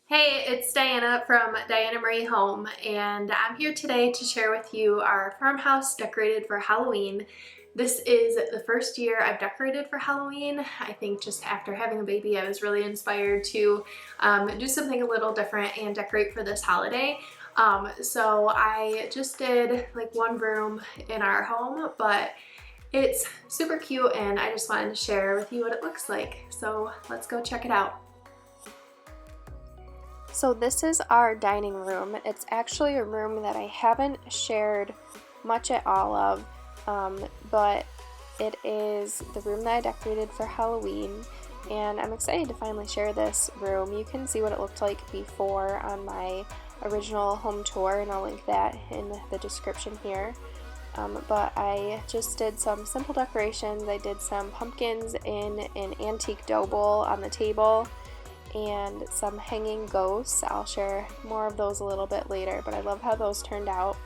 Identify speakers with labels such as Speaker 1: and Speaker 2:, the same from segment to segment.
Speaker 1: Hey, it's Diana from Diana Marie Home, and I'm here today to share with you our farmhouse decorated for Halloween. This is the first year I've decorated for Halloween. I think just after having a baby, I was really inspired to do something a little different and decorate for this holiday. So I just did like one room in our home, but it's super cute and I just wanted to share with you what it looks like. So let's go check it out. So this is our dining room. It's actually a room that I haven't shared much at all of, but it is the room that I decorated for Halloween, and I'm excited to finally share this room. You can see what it looked like before on my original home tour, and I'll link that in the description here. But I just did some simple decorations. I did some pumpkins in an antique dough bowl on the table, and some hanging ghosts. I'll share more of those a little bit later, but I love how those turned out.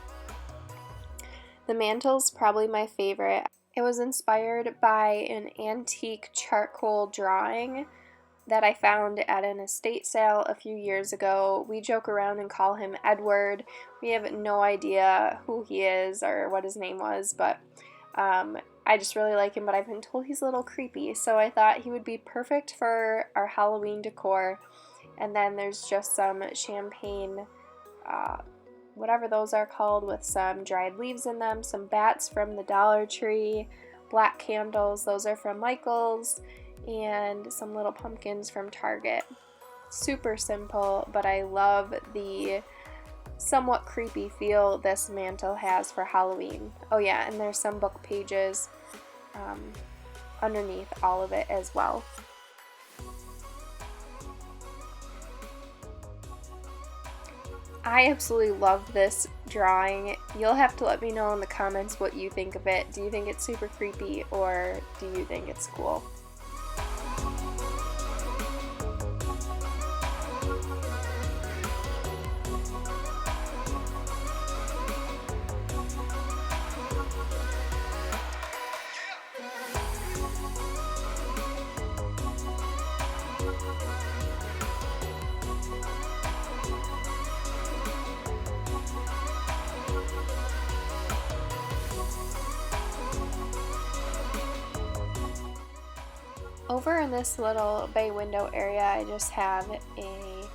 Speaker 1: The mantle's probably my favorite. It was inspired by an antique charcoal drawing that I found at an estate sale a few years ago. We joke around and call him Edward. We have no idea who he is or what his name was, but I just really like him, but I've been told he's a little creepy, so I thought he would be perfect for our Halloween decor. And then there's just some champagne, whatever those are called, with some dried leaves in them, some bats from the Dollar Tree, black candles, those are from Michael's, and some little pumpkins from Target. Super simple, but I love the somewhat creepy feel this mantle has for Halloween. Oh yeah, and there's some book pages underneath all of it as well. I absolutely love this drawing. You'll have to let me know in the comments what you think of it. Do you think it's super creepy, or do you think it's cool? Over in this little bay window area, I just have a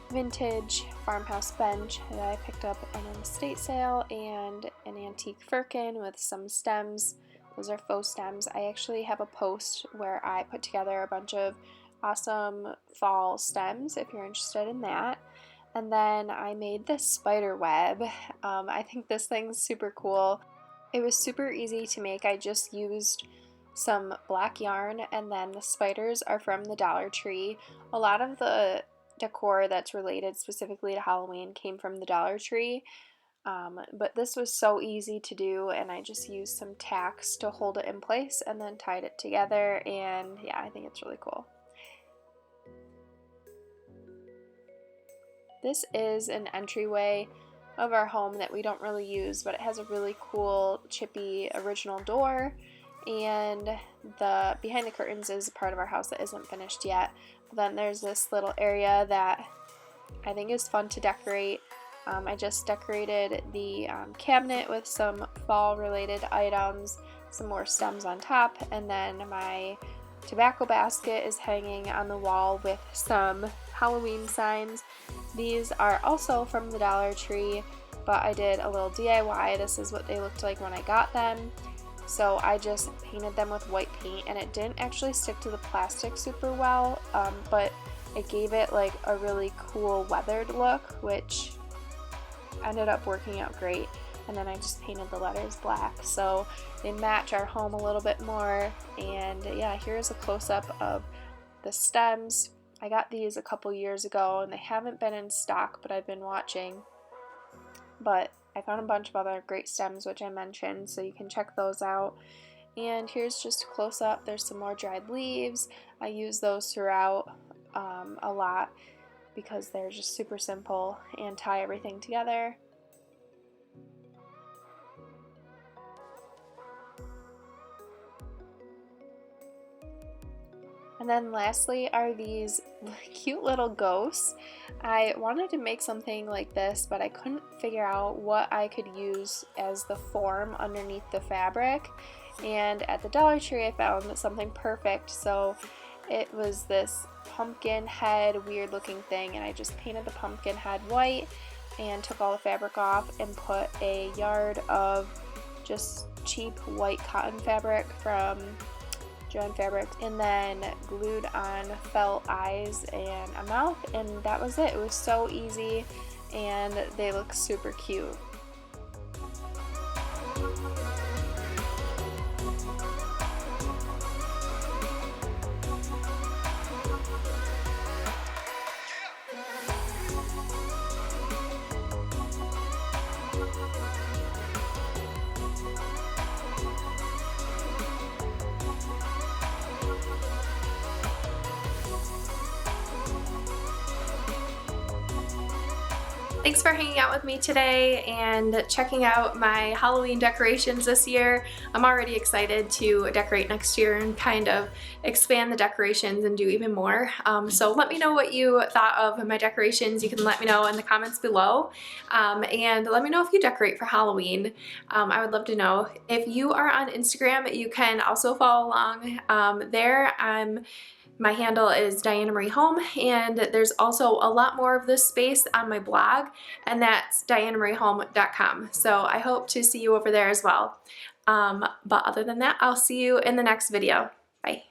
Speaker 1: vintage farmhouse bench that I picked up at an estate sale, and an antique firkin with some stems. Those are faux stems. I actually have a post where I put together a bunch of awesome fall stems if you're interested in that. And then I made this spider web. I think this thing's super cool. It was super easy to make. I just used some black yarn, and then the spiders are from the Dollar Tree. A lot of the decor that's related specifically to Halloween came from the Dollar Tree, but this was so easy to do, and I just used some tacks to hold it in place and then tied it together, and yeah, I think it's really cool. This is an entryway of our home that we don't really use, but it has a really cool chippy original door, and the behind the curtains is a part of our house that isn't finished yet. But then there's this little area that I think is fun to decorate. I just decorated the cabinet with some fall related items, some more stems on top, and then my tobacco basket is hanging on the wall with some Halloween signs. These are also from the Dollar Tree, but I did a little DIY. This is what they looked like when I got them. So I just painted them with white paint, and it didn't actually stick to the plastic super well, but it gave it like a really cool weathered look, which ended up working out great. And then I just painted the letters black, so they match our home a little bit more. And yeah, here's a close-up of the stems. I got these a couple years ago, and they haven't been in stock, but I've been watching. But I found a bunch of other great stems which I mentioned, so you can check those out. And here's just a close-up. There's some more dried leaves. I use those throughout a lot because they're just super simple and tie everything together. And then lastly are these cute little ghosts. I wanted to make something like this, but I couldn't figure out what I could use as the form underneath the fabric. And at the Dollar Tree I found something perfect, so it was this pumpkin head weird looking thing, and I just painted the pumpkin head white and took all the fabric off and put a yard of just cheap white cotton fabric from Joann Fabrics, and then glued on felt eyes and a mouth, and that was it. It was so easy and they look super cute. Thanks for hanging out with me today and checking out my Halloween decorations this year. I'm already excited to decorate next year and kind of expand the decorations and do even more. So let me know what you thought of my decorations. You can let me know in the comments below. And let me know if you decorate for Halloween. I would love to know. If you are on Instagram, you can also follow along there. My handle is Diana Marie Home, and there's also a lot more of this space on my blog, and that's dianamariehome.com. So I hope to see you over there as well. But other than that, I'll see you in the next video. Bye.